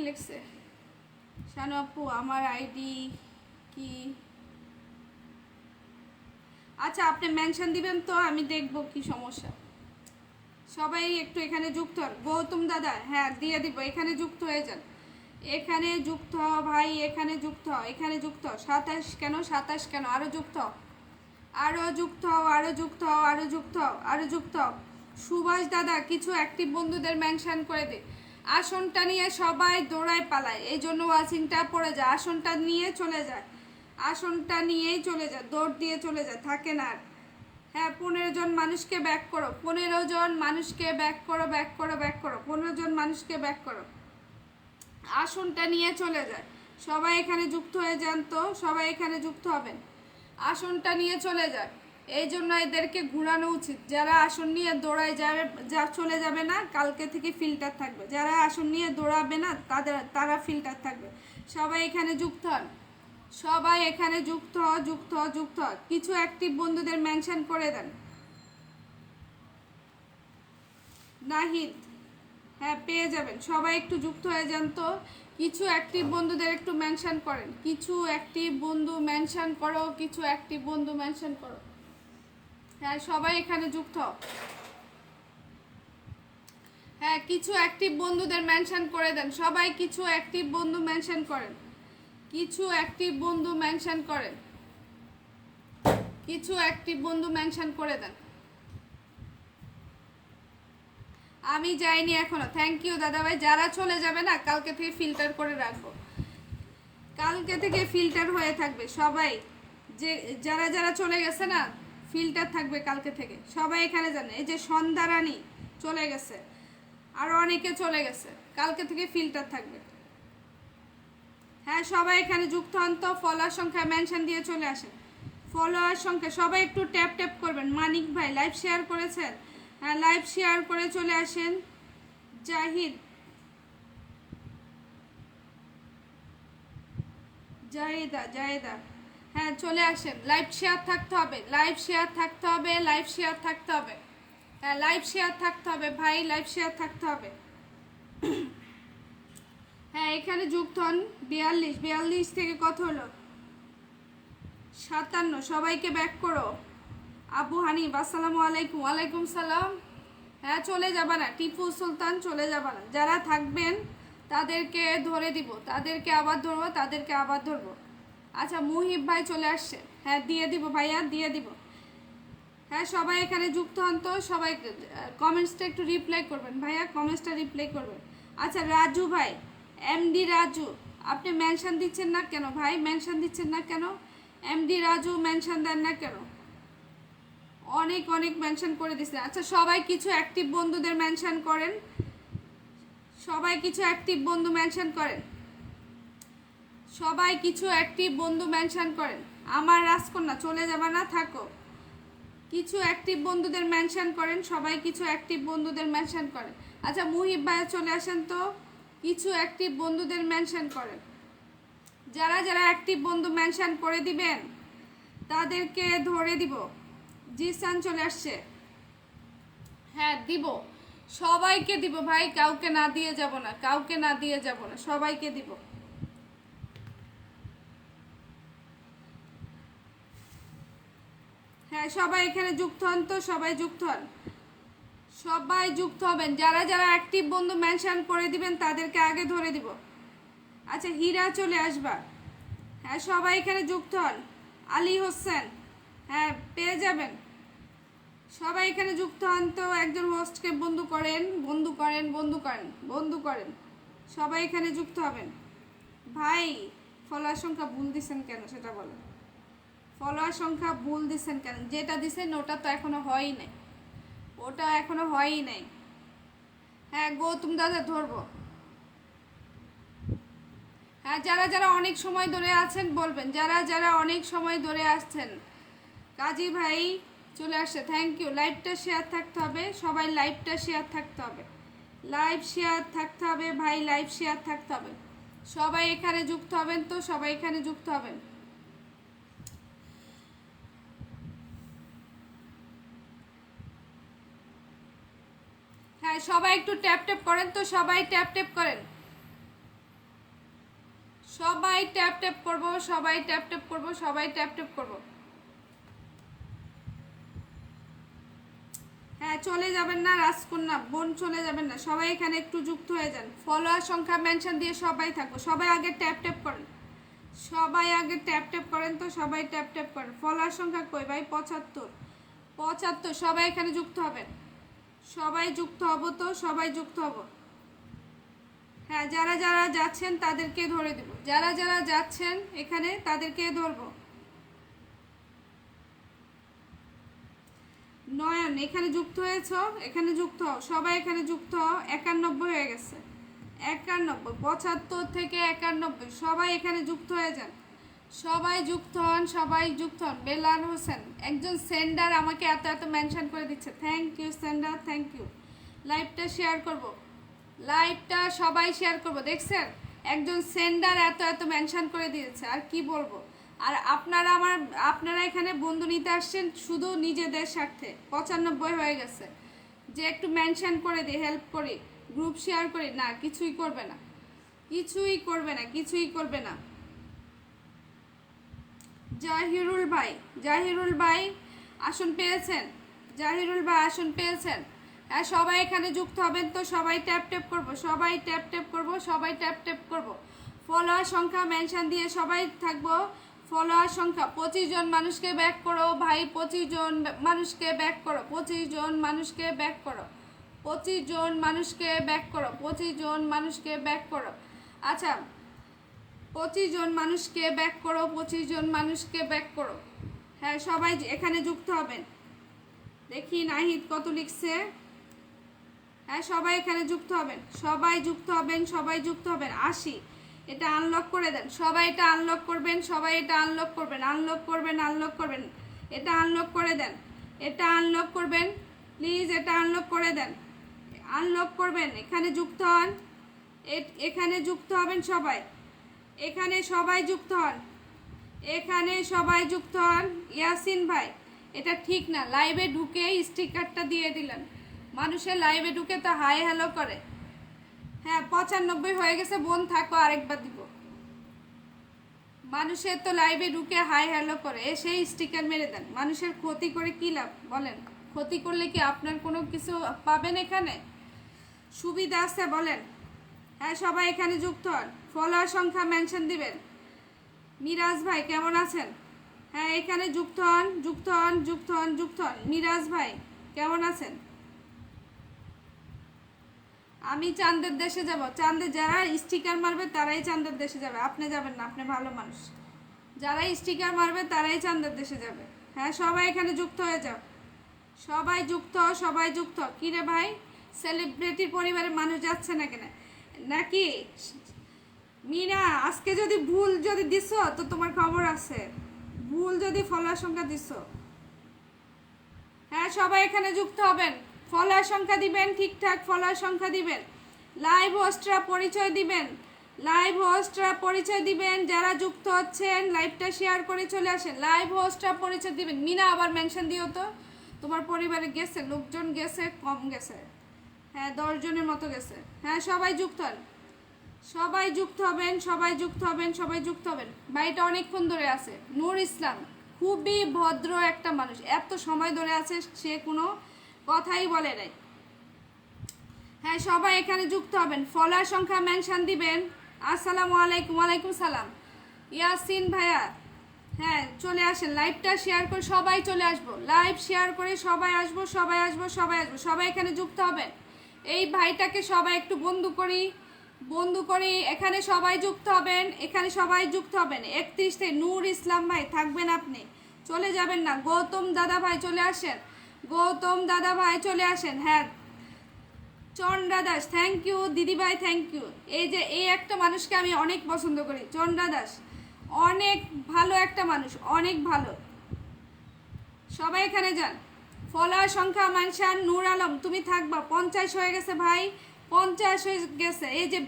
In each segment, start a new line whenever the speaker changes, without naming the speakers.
লিখছে? শানু আপু আমার আইডি কি? আচ্ছা আপনি মেনশন দিবেন তো আমি দেখব কি সমস্যা। সবাই একটু এখানে যুক্ত হন। গৌতম দাদা হ্যাঁ দিয়ে দিব, এখানে যুক্ত হয়ে যান, এখানে যুক্ত হ ভাই, এখানে যুক্ত হ, এখানে যুক্ত হ। 27 কেন 27 কেন? আরও যুক্ত হ, আরও যুক্ত হও, আরও যুক্ত হও, আরও যুক্ত হও, আরও যুক্ত হও। সুভাষ দাদা কিছু অ্যাক্টিভ বন্ধুদের মেনশন করে দে। আসনটা নিয়ে সবাই দৌড়ায় পালায়, এই জন্য ওয়াচিংটা পড়ে যায়। আসনটা নিয়ে চলে যায়, আসনটা নিয়েই চলে যায়, দৌড় দিয়ে চলে যায়, থাকে না আর। হ্যাঁ 15 জন মানুষকে ব্যাক করো, 15 জন মানুষকে ব্যাক করো, ব্যাক করো, ব্যাক করো, 15 জন মানুষকে ব্যাক করো। আসনটা নিয়ে চলে যায়, সবাই এখানে যুক্ত হয়ে যান তো, সবাই এখানে যুক্ত হবেন। আসনটা নিয়ে চলে যায়, এই জন্য এদেরকে ঘুরানো উচিত। যারা আসন নিয়ে দৌড়ায় যাবে, যা চলে যাবে না, কালকে থেকে ফিল্টার থাকবে। যারা আসন নিয়ে দৌড়াবে না তারা ফিল্টার থাকবে। সবাই এখানে যুক্ত হন, সবাই এখানে যুক্ত হ, যুক্ত হ, যুক্ত হ। কিছু অ্যাক্টিভ বন্ধুদের মেনশন করে দেন। নাহিদ হ্যাঁ পেয়ে যাবেন, সবাই একটু যুক্ত হয়ে যান তো। কিছু অ্যাক্টিভ বন্ধুদের একটু মেনশন করেন, কিছু অ্যাক্টিভ বন্ধু মেনশন করো, কিছু অ্যাক্টিভ বন্ধু মেনশন করো। হ্যাঁ সবাই এখানে যুক্ত। হ্যাঁ কিছু অ্যাক্টিভ বন্ধুদের মেনশন করে দেন সবাই, কিছু অ্যাক্টিভ বন্ধু মেনশন করেন, কিছু অ্যাক্টিভ বন্ধু মেনশন করেন, কিছু অ্যাক্টিভ বন্ধু মেনশন করে দেন। আমি যাইনি এখনো, থ্যাংক ইউ দাদাভাই। যারা চলে যাবে না কালকে থেকে ফিল্টার করে রাখবো, কালকে থেকে ফিল্টার হয়ে থাকবে সবাই। যে যারা যারা চলে গেছে না ফিল্টার থাকবে কালকে থেকে, সবাই এখানে জানে। এই যে সন্ধ্যা রানী চলে গেছে, আরও অনেকে চলে গেছে, কালকে থেকে ফিল্টার থাকবে। হ্যাঁ সবাই এখানে যুক্ত হন তো, ফলোয়ার সংখ্যা মেনশন দিয়ে চলে আসেন। ফলোয়ার সংখ্যা সবাই একটু ট্যাপ ট্যাপ করবেন। মানিক ভাই লাইভ শেয়ার করেছেন, হ্যাঁ লাইভ শেয়ার করে চলে আসেন। জাহিদ জাহিদা জাহিদা হ্যাঁ চলে আসেন। লাইভ শেয়ার থাকতে হবে, লাইভ শেয়ার থাকতে হবে, লাইভ শেয়ার থাকতে হবে। হ্যাঁ লাইভ শেয়ার থাকতে হবে ভাই, লাইভ শেয়ার থাকতে হবে। হ্যাঁ এখানে যুক্ত হন। 42 থেকে কত হলো? 57। সবাইকে ব্যাক করো। আবু হানিফ আসসালামু আলাইকুম। ওয়ালাইকুম সালাম। হ্যাঁ চলে যাবা না, টিপু সুলতান চলে যাবা না। যারা থাকবেন তাদেরকে ধরে দিব, তাদেরকে আবার ধরবো, তাদেরকে আবার ধরবো। আচ্ছা মুহিব ভাই চলে আসছে, হ্যাঁ দিয়ে দিব ভাইয়া, দিয়ে দিব। হ্যাঁ সবাই এখানে যুক্ত হন তো, সবাই কমেন্টসটা একটু রিপ্লাই করবেন ভাইয়া, কমেন্টসটা রিপ্লাই করবেন। আচ্ছা রাজু ভাই, এমডি রাজু, আপনি মেনশন দিচ্ছেন না কেন ভাই? মেনশন দিচ্ছেন না কেন? এমডি রাজু মেনশন দেন না কেন? অনেক অনেক মেনশন করে দিচ্ছেন। আচ্ছা সবাই কিছু অ্যাক্টিভ বন্ধুদের মেনশন করেন, সবাই কিছু অ্যাক্টিভ বন্ধু মেনশন করেন, সবাই কিছু অ্যাক্টিভ বন্ধু মেনশন করেন। আমার রাজকন্যা চলে যাবে না, থাকো। কিছু অ্যাক্টিভ বন্ধুদের মেনশন করেন, সবাই কিছু অ্যাক্টিভ বন্ধুদের মেনশন করেন। আচ্ছা মুহিব ভাইয়া চলে আসেন তো, কিছু অ্যাক্টিভ বন্ধুদের মেনশন করেন। যারা যারা অ্যাক্টিভ বন্ধু মেনশন করে দিবেন তাদেরকে ধরে দিব। জিসান চলে আসছে, হ্যাঁ দিব, সবাইকে দিব ভাই, কাউকে না দিয়ে যাব না, কাউকে না দিয়ে যাব না, সবাইকে দিব। হ্যাঁ সবাই এখানে যুক্ত হন তো, সবাই যুক্ত হন, সবাই যুক্ত হবেন। যারা যারা অ্যাক্টিভ বন্ধু মেনশন করে দিবেন তাদেরকে আগে ধরে দিব। আচ্ছা হীরা চলে আসবা, হ্যাঁ সবাই এখানে যুক্ত হন। আলী হোসেন হ্যাঁ পেয়ে যাবেন, সবাই এখানে যুক্ত হন তো। একজন হোস্টকে বন্ধু করেন, বন্ধু করেন, বন্ধু করেন, বন্ধু করেন, সবাই এখানে যুক্ত হবেন। ভাই ফলোয়ার সংখ্যা ভুল দিচ্ছেন কেন সেটা বলেন, ফলোয়ার সংখ্যা ভুল দিচ্ছেন কেন? যেটা দিচ্ছেন ওটা তো এখনো হয়ই নাই, ওটা এখনো হয়ই নাই। হ্যাঁ গৌতম দাদা ধরবো। হ্যাঁ যারা যারা অনেক সময় ধরে আছেন বলবেন, যারা যারা অনেক সময় ধরে আসছেন। কাজী ভাই চলে আসছে, থ্যাংক ইউ। লাইভটা শেয়ার থাকতে হবে, সবাই লাইভটা শেয়ার থাকতে হবে, লাইভ শেয়ার থাকতে হবে ভাই, লাইভ শেয়ার থাকতে হবে। সবাই এখানে যুক্ত হবেন তো, সবাই এখানে যুক্ত হবেন। হ্যাঁ সবাই একটু ট্যাপ ট্যাপ করেন তো, সবাই ট্যাপ ট্যাপ করেন। সবাই ট্যাপ ট্যাপ করবো, সবাই ট্যাপ ট্যাপ করবো, সবাই ট্যাপ ট্যাপ করবো। হ্যাঁ, চলে যাবেন না রাজকন্যা বোন, চলে যাবেন না, সবাই এখানে একটু যুক্ত হয়ে যান। ফলোয়ার সংখ্যা মেনশন দিয়ে সবাই থাকবো। সবাই আগে ট্যাপ ট্যাপ করেন, সবাই আগে ট্যাপ ট্যাপ করেন তো, সবাই ট্যাপ ট্যাপ করেন। ফলোয়ার সংখ্যা কই ভাই? 75। সবাই এখানে যুক্ত হবেন, সবাই যুক্ত হবো তো, সবাই যুক্ত হবো। হ্যাঁ, যারা যারা যাচ্ছেন তাদেরকে ধরে দেব, যারা যারা যাচ্ছেন এখানে তাদেরকে ধরবো। নয়ন এখানে যুক্ত হয়েছ, এখানে যুক্ত হও, সবাই এখানে যুক্ত হও। 91 হয়ে গেছে, 91, 75 থেকে 91, সবাই এখানে যুক্ত হয়ে যান, সবাই যুক্ত হন, সবাই যুক্ত হন। বেলাল হোসেন একজন সেন্ডার আমাকে এত এত মেনশন করে দিচ্ছে, thank you sender, thank you. লাইভটা শেয়ার করব, লাইভটা সবাই শেয়ার করব। দেখছেন একজন সেন্ডার এত এত মেনশন করে দিয়েছে, আর কি বলবো। আর আপনারা এখানে বন্ধু নিতে আসছেন শুধু নিজেদের স্বার্থে। 95 হয়ে গেছে, যে একটু মেনশন করে দিই, হেল্প করি, গ্রুপ শেয়ার করি, না কিছুই করবে না, কিছুই করবে না, কিছুই করবে না। জাহিরুল ভাই, জাহিরুল ভাই আসন পেয়েছেন, জাহিরুল ভাই আসন পেয়েছেন। হ্যাঁ, সবাই এখানে যুক্ত হবেন তো, সবাই ট্যাপ ট্যাপ করবো, সবাই ট্যাপ ট্যাপ করবো, সবাই ট্যাপ ট্যাপ করবো। ফলোয়ার সংখ্যা মেনশন দিয়ে সবাই থাকবো। ফলোয়ার সংখ্যা 25 জন মানুষকে ব্যাক করো ভাই, 25 জন মানুষকে ব্যাক করো, 25 জন মানুষকে ব্যাক করো, 25 জন মানুষকে ব্যাক করো, 25 জন মানুষকে ব্যাক করো। আচ্ছা, 25 জন মানুষকে ব্যাক করো, 25 জন মানুষকে ব্যাক করো। হ্যাঁ, সবাই এখানে যুক্ত হবেন। দেখি নাহিদ কত লিখছে। হ্যাঁ, সবাই এখানে যুক্ত হবেন, সবাই যুক্ত হবেন, সবাই যুক্ত হবেন। 80, এটা আনলক করে দেন, সবাই এটা আনলক করবেন, সবাই এটা আনলক করবেন, আনলক করবেন, আনলক করবেন, এটা আনলক করে দেন, এটা আনলক করবেন প্লিজ, এটা আনলক করে দেন, আনলক করবেন। এখানে যুক্ত হন, এখানে যুক্ত হবেন সবাই, এখানে সবাই যুক্ত হন, এখানে সবাই যুক্ত হন। ইয়াসিন ভাই এটা ঠিক না, লাইভে ঢুকে স্টিকারটা দিয়ে দিলেন, মানুষের লাইভে ঢুকে তো হাই হ্যালো করে। হ্যাঁ, 95 হয়ে গেছে বোন, থাকো আরেকবার দিব। মানুষের তো লাইভে ঢুকে হাই হ্যালো করে, সেই স্টিকার মেরে দেন। মানুষের ক্ষতি করে কি লাভ বলেন? ক্ষতি করলে কি আপনার কোনো কিছু পাবেন? এখানে সুবিধা আছে বলেন? হ্যাঁ, সবাই এখানে যুক্ত হন, ফলোয়ার সংখ্যা মেনশন দিবেন। মিরাজ ভাই কেমন আছেন? হ্যাঁ, এখানে যুক্ত হন, যুক্ত হন, যুক্ত হন, যুক্ত হন। মিরাজ ভাই কেমন আছেন? আমি চাঁদের দেশে যাব, চাঁদে যারা স্টিকার মারবে তারাই চাঁদের দেশে যাবে, আপনি যাবেন না, আপনি ভালো মানুষ। যারা স্টিকার মারবে তারাই চাঁদের দেশে যাবে। হ্যাঁ, সবাই এখানে যুক্ত হয়ে যাও, সবাই যুক্ত, সবাই যুক্ত। কি রে ভাই, সেলিব্রিটির পরিবারের মানুষ যাচ্ছে না কেন নাকি? মিনা আজকে যদি ভুল যদি দিছো তো তোমার খবর আছে, ভুল যদি ফলোয়ার সংখ্যা দিছো। হ্যাঁ, সবাই এখানে যুক্ত হবেন, ফলোয়ার সংখ্যা দিবেন, ঠিকঠাক ফলোয়ার সংখ্যা দিবেন। লাইভ হোস্টরা পরিচয় দিবেন, লাইভ হোস্টরা পরিচয় দিবেন। যারা যুক্ত হচ্ছেন লাইভটা শেয়ার করে চলে আসেন, লাইভ হোস্টরা পরিচয় দিবেন। মিনা আবার মেনশন দিও তো, তোমার পরিবারে গেছে লোকজন, গেছে কম গেছে। হ্যাঁ, 10 জনের মতো গেছে। হ্যাঁ, সবাই যুক্ত হন, সবাই যুক্ত হবেন, সবাই যুক্ত হবেন, সবাই যুক্ত হবেন। ভাইটা অনেকক্ষণ ধরে আছে, নূর ইসলাম খুবই ভদ্র একটা মানুষ, এত সময় ধরে আছে, সে কোনো কথাই বলে নাই। হ্যাঁ, সবাই এখানে যুক্ত হবেন, ফলোয়ার সংখ্যা মেনশন দিবেন। আসসালামু আলাইকুম। ওয়ালাইকুম সালাম ইয়াসিন ভাইয়া। হ্যাঁ, চলে আসেন, লাইভটা শেয়ার করে সবাই চলে আসবো, লাইভ শেয়ার করে সবাই আসবো, সবাই আসবো, সবাই আসবো, সবাই এখানে যুক্ত হবেন। এই ভাইটাকে সবাই একটু বন্ধু করি, বন্ধু করি। এখানে সবাই যুক্ত হবেন, এখানে সবাই যুক্ত হবেন। 31 নূর ইসলাম ভাই থাকবেন, আপনি চলে যাবেন না। গৌতম দাদা ভাই চলে আসেন, গৌতম দাদা ভাই চলে আসেন। হ্যাঁ, চন্দ্রা দাস থ্যাংক ইউ দিদি ভাই, থ্যাংক ইউ। এই যে এই একটা মানুষকে আমি অনেক পছন্দ করি, চন্দ্রা দাস অনেক ভালো একটা মানুষ, অনেক ভালো। সবাই এখানে যান, ফলোয়ার সংখ্যা মেনশন। নূর আলম তুমি থাকবা, 50 হয়ে গেছে ভাই, 50 হয়ে গেছে। এই যে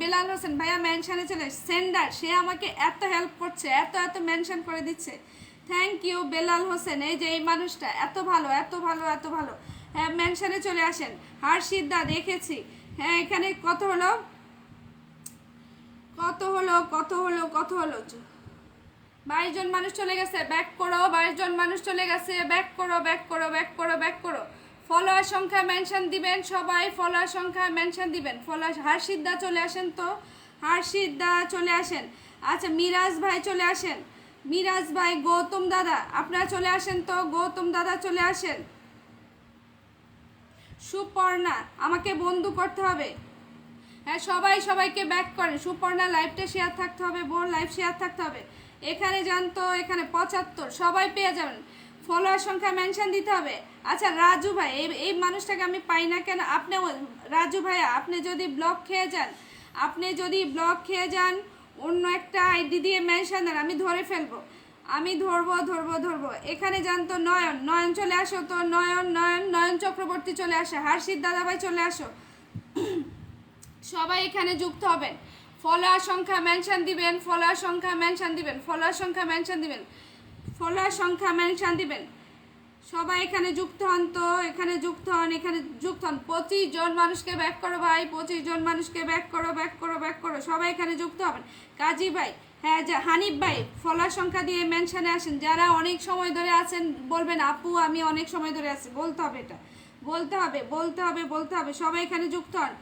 বেলাল হোসেন ভাইয়া মেনশনে চলে, সেন্ডার, সে আমাকে এত হেল্প করছে, এত এত মেনশন করে দিচ্ছে, থ্যাংক ইউ বেলাল হোসেন। এই যে এই মানুষটা এত ভালো, এত ভালো, এত ভালো। হ্যাঁ, মেনশনে চলে আসেন। হার্ষিদা দেখেছি। হ্যাঁ, এখানে কত হলো, কত কত হলো 22 জন মানুষ চলে গেছে, ব্যাক করো। 22 জন মানুষ চলে গেছে, ব্যাক করো। ফলোয়ার সংখ্যা মেনশন দিবেন সবাই, ফলোয়ার সংখ্যা মেনশন দিবেন। ফলোয়ার হার্ষিদা চলে আসেন তো, হার্ষিদা চলে আসেন। আচ্ছা মিরাজ ভাই চলে আসেন, মিরাজ ভাই, গৌতম দাদা আপনারা চলে আসেন তো, গৌতম দাদা চলে আসেন। সুপর্ণা, আমাকে বন্ধু করতে হবে। হ্যাঁ সবাইকে ব্যাক করেন। সুপর্ণা লাইভটা শেয়ার থাকতে হবে, বোন লাইভ শেয়ার থাকতে হবে। এখানে যান তো, এখানে 75 সবাই পেয়ে যাবেন। ফলোয়ার সংখ্যা মেনশন দিতে হবে। আচ্ছা রাজু ভাই, এই মানুষটাকে আমি পাই না কেন? আপনি রাজু ভাইয়া, আপনি যদি ব্লক খেয়ে যান অন্য একটা আইডি দিয়ে মেনশন দেন, আমি ধরে ফেলবো, আমি ধরবো। এখানে যান তো, নয়ন চলে আসো তো, নয়ন চক্রবর্তী চলে আসে, হার্ষিদ দাদা ভাই চলে আসো। সবাই এখানে যুক্ত হবেন। ফলোয়ার সংখ্যা মেনশন দিবেন, ফলোয়ার সংখ্যা মেনশন দিবেন। সবাই এখানে যুক্ত হন তো, এখানে যুক্ত হন। 25 জন মানুষকে ব্যাক করো ভাই, 25 জন মানুষকে ব্যাক করো। সবাই এখানে যুক্ত হবেন। কাজী ভাই, হ্যাঁ হানিফ ভাই, ফলোয়ার সংখ্যা দিয়ে মেনশনে আসেন। যারা অনেক সময় ধরে আছেন বলবেন আপু আমি অনেক সময় ধরে আছি, বলতে হবে, এটা বলতে হবে। সবাই এখানে যুক্ত হন।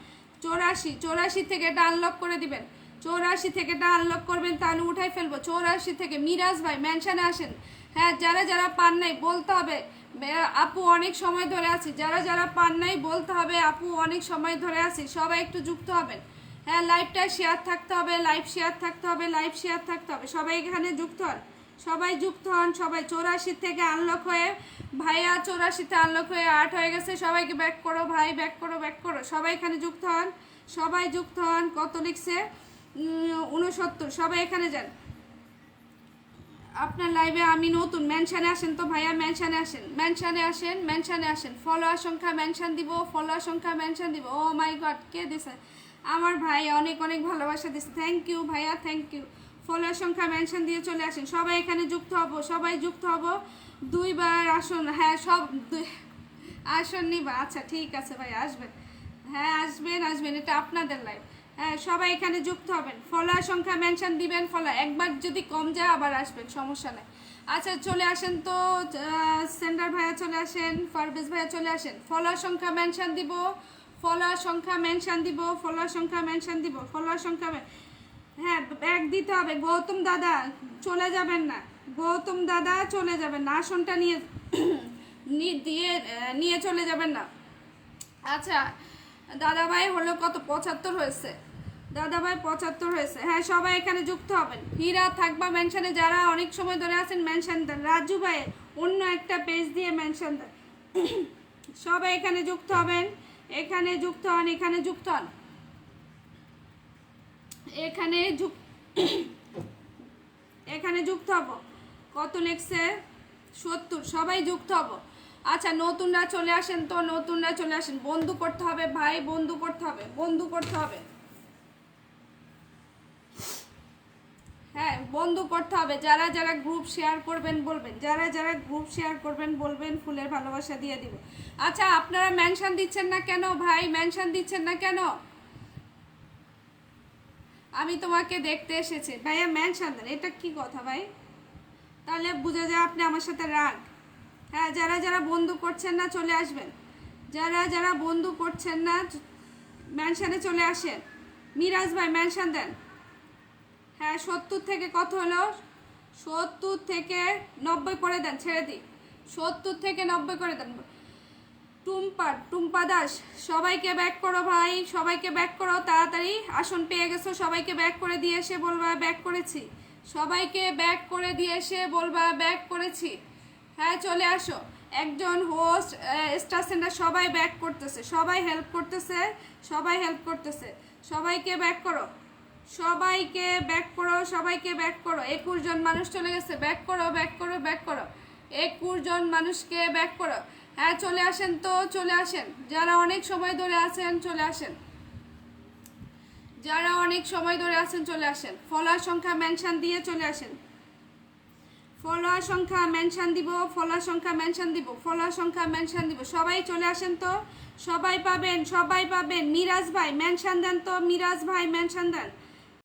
84 থেকে এটা আনলক করে দিবেন। 84 থেকে এটা আনলক করবেন, তাহলে উঠাই ফেলবো। 84 থেকে মিরাজ ভাই মেনশনে আসেন। হ্যাঁ যারা পান নাই বলতে হবে আপু অনেক সময় ধরে আছি। যারা পান নাই বলতে হবে আপু অনেক সময় ধরে আছি। সবাই একটু যুক্ত হবেন। হ্যাঁ লাইভটা শেয়ার থাকতে হবে, লাইভ শেয়ার থাকতে হবে। সবাই এখানে যুক্ত হন, সবাই 84 থেকে আনলক হয়ে, ভাইয়া 84তে আনলক হয়ে 8 হয়ে গেছে। সবাইকে ব্যাক করো ভাই, ব্যাক করো। সবাই এখানে যুক্ত হন। কত লিখছে? 69। সবাই এখানে যান। আপনার লাইভে আমি নতুন, মেনশনে আসেন তো ভাইয়া, মেনশনে আসেন। ফলোয়ার সংখ্যা মেনশন দিব। ও মাই গড, কে দিছে? আমার ভাই অনেক ভালোবাসা দিছে, থ্যাংক ইউ ভাইয়া, থ্যাংক ইউ। ফলোয়ার সংখ্যা মেনশন দিয়ে চলে আসেন। সবাই এখানে যুক্ত হব। 2বার আসুন। হ্যাঁ সব আসন নিবা। আচ্ছা ঠিক আছে ভাই, আসবেন। হ্যাঁ আসবেন, এটা আপনাদের লাইভ। হ্যাঁ সবাই এখানে যুক্ত হবেন। ফলোয়ার সংখ্যা মেনশন দিবেন। একবার যদি কম যায় আবার আসবেন, সমস্যা নেই। আচ্ছা চলে আসেন তো, সেন্টার ভাইয়া চলে আসেন, পারভেজ ভাইয়া চলে আসেন। ফলোয়ার সংখ্যা মেনশন দিব। হ্যাঁ ব্যাগ দিতে হবে। গৌতম দাদা চলে যাবেন না, আসনটা নিয়ে চলে যাবেন না। আচ্ছা দাদাভাই হলো কত? 75 হয়েছে। হ্যাঁ সবাই এখানে যুক্ত হবেন। হীরা থাকবা মেনশনে, যারা অনেক সময় ধরে আছেন মেনশন দেন। রাজু ভাই অন্য একটা পেজ দিয়ে মেনশন দেন। সবাই এখানে যুক্ত হবেন, এখানে যুক্ত হন। এখানে যুক্ত হব। কত লিখছে? 70। সবাই যুক্ত হব। আচ্ছা নতুনরা চলে আসেন তো, বন্ধু করতে হবে ভাই, বন্ধু করতে হবে। হ্যাঁ বন্ধু করতে হবে। যারা গ্রুপ শেয়ার করবেন বলবেন, ফুলের ভালোবাসা দিয়ে দিব। আচ্ছা আপনারা মেনশন দিচ্ছেন না কেন ভাই? আমি তোমাকে দেখতে এসেছি ভাইয়া, মেনশন দেন। এটা কি কথা ভাই? তাহলে বুঝা যায় আপনি আমার সাথে রাগ। হ্যাঁ যারা বন্ধু করছেন না চলে আসবেন। যারা বন্ধু করছেন না মেনশনে চলে আসেন। মিরাজ ভাই মেনশন দেন। হ্যাঁ 70 থেকে কত হলো? 70 থেকে 90 করে দেন, ছেড়ে দিই। 70 থেকে 90 করে দেন। টুম্পা দাস, সবাইকে ব্যাক করো ভাই, তাড়াতাড়ি। আসন পেয়ে গেছো, সবাইকে ব্যাক করে দিয়ে এসে বলবা ব্যাক করেছি। হ্যাঁ চলে আসো। একজন হোস্ট, স্টার সেন্টার, সবাই ব্যাক করতেছে, সবাই হেল্প করতেছে। সবাইকে ব্যাক করো। 21 জন মানুষ চলে গেছে, ব্যাক করো। 21 জন মানুষকে ব্যাক করো। হ্যাঁ চলে আসেন তো, যারা অনেক সময় ধরে আছেন চলে আসেন। ফলোয়ার সংখ্যা মেনশন দিয়ে চলে আসেন। ফলোয়ার সংখ্যা মেনশন দিব। সবাই চলে আসেন তো, সবাই পাবেন। মিরাজ ভাই মেনশন দেন তো,